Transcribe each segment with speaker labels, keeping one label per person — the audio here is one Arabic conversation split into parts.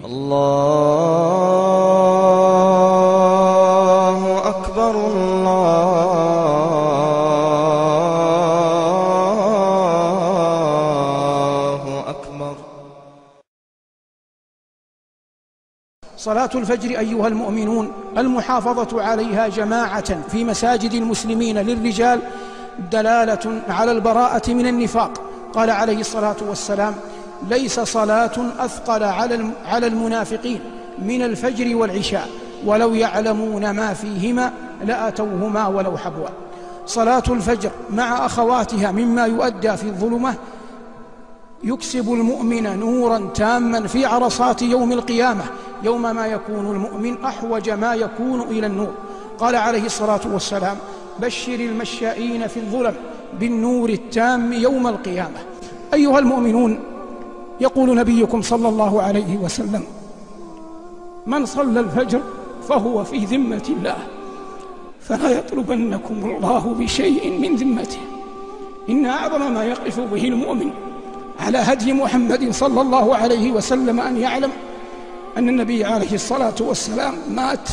Speaker 1: الله أكبر الله أكبر.
Speaker 2: صلاة الفجر أيها المؤمنون المحافظة عليها جماعة في مساجد المسلمين للرجال دلالة على البراءة من النفاق. قال عليه الصلاة والسلام: ليس صلاة أثقل على المنافقين من الفجر والعشاء ولو يعلمون ما فيهما لأتوهما ولو حبوا. صلاة الفجر مع أخواتها مما يؤدى في الظلمة يكسب المؤمن نورا تاما في عرصات يوم القيامة، يوم ما يكون المؤمن أحوج ما يكون إلى النور. قال عليه الصلاة والسلام: بشر المشائين في الظلم بالنور التام يوم القيامة. أيها المؤمنون، يقول نبيكم صلى الله عليه وسلم: من صلى الفجر فهو في ذمة الله، فلا يطلبنكم الله بشيء من ذمته. إن أعظم ما يقف به المؤمن على هدي محمد صلى الله عليه وسلم أن يعلم أن النبي عليه الصلاة والسلام مات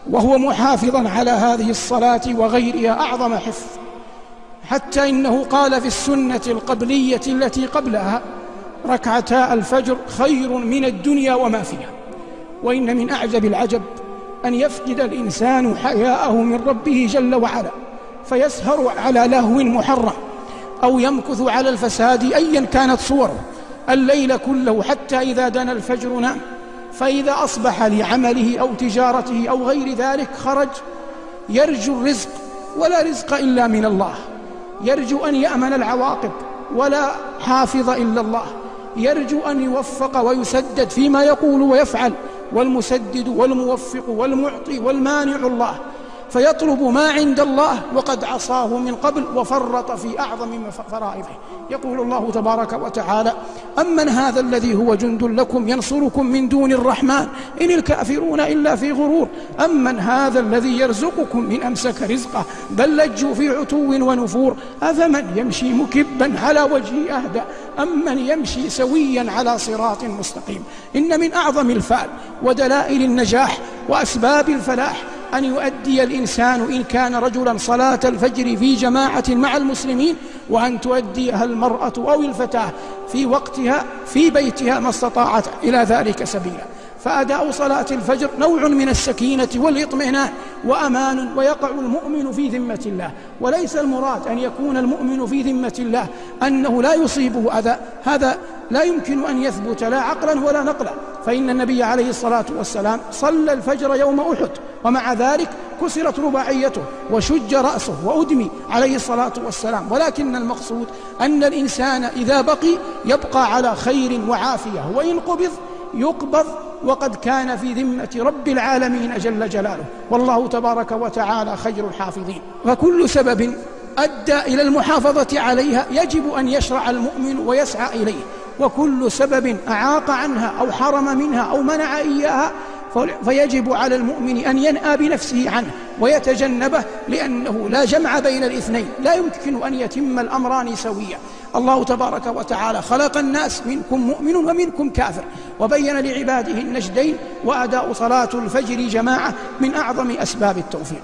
Speaker 2: وهو محافظا على هذه الصلاة وغيرها أعظم حفظ، حتى إنه قال في السنة القبلية التي قبلها: ركعتا الفجر خير من الدنيا وما فيها. وإن من أعجب العجب أن يفقد الإنسان حياءه من ربه جل وعلا فيسهر على لهو محرم أو يمكث على الفساد أيا كانت صوره الليل كله حتى إذا دنا الفجر نام، فإذا أصبح لعمله أو تجارته أو غير ذلك خرج يرجو الرزق، ولا رزق إلا من الله، يرجو أن يأمن العواقب ولا حافظ إلا الله، يرجو أن يوفق ويسدد فيما يقول ويفعل، والمسدد والموفق والمعطي والمانع الله، فيطلب ما عند الله وقد عصاه من قبل وفرط في أعظم فرائضه. يقول الله تبارك وتعالى: أمن هذا الذي هو جند لكم ينصركم من دون الرحمن إن الكافرون إلا في غرور، أمن هذا الذي يرزقكم إن أمسك رزقه بل لجوا في عتو ونفور، أفمن يمشي مكبا على وجهه أهدى أمن يمشي سويا على صراط مستقيم. إن من أعظم الفعل ودلائل النجاح وأسباب الفلاح أن يؤدي الإنسان إن كان رجلا صلاة الفجر في جماعة مع المسلمين، وأن تؤديها المرأة أو الفتاة في وقتها في بيتها ما استطاعت إلى ذلك سبيلا. فأداء صلاة الفجر نوع من السكينة والإطمئنان وأمان، ويقع المؤمن في ذمة الله. وليس المراد أن يكون المؤمن في ذمة الله أنه لا يصيبه أذى، هذا لا يمكن أن يثبت لا عقلا ولا نقلا، فإن النبي عليه الصلاة والسلام صلى الفجر يوم أحد ومع ذلك كسرت رباعيته وشج رأسه وأدمي عليه الصلاة والسلام. ولكن المقصود أن الإنسان إذا بقي يبقى على خير وعافية، وإن قبض يقبض وقد كان في ذمة رب العالمين جل جلاله، والله تبارك وتعالى خير الحافظين. فكل سبب أدى إلى المحافظة عليها يجب أن يشرع المؤمن ويسعى إليه، وكل سبب أعاق عنها أو حرم منها أو منع إياها فيجب على المؤمن أن ينأى بنفسه عنه ويتجنبه، لأنه لا جمع بين الاثنين، لا يمكن أن يتم الأمران سويا. الله تبارك وتعالى خلق الناس منكم مؤمن ومنكم كافر، وبين لعباده النجدين، وأداء صلاة الفجر جماعة من أعظم أسباب التوفيق.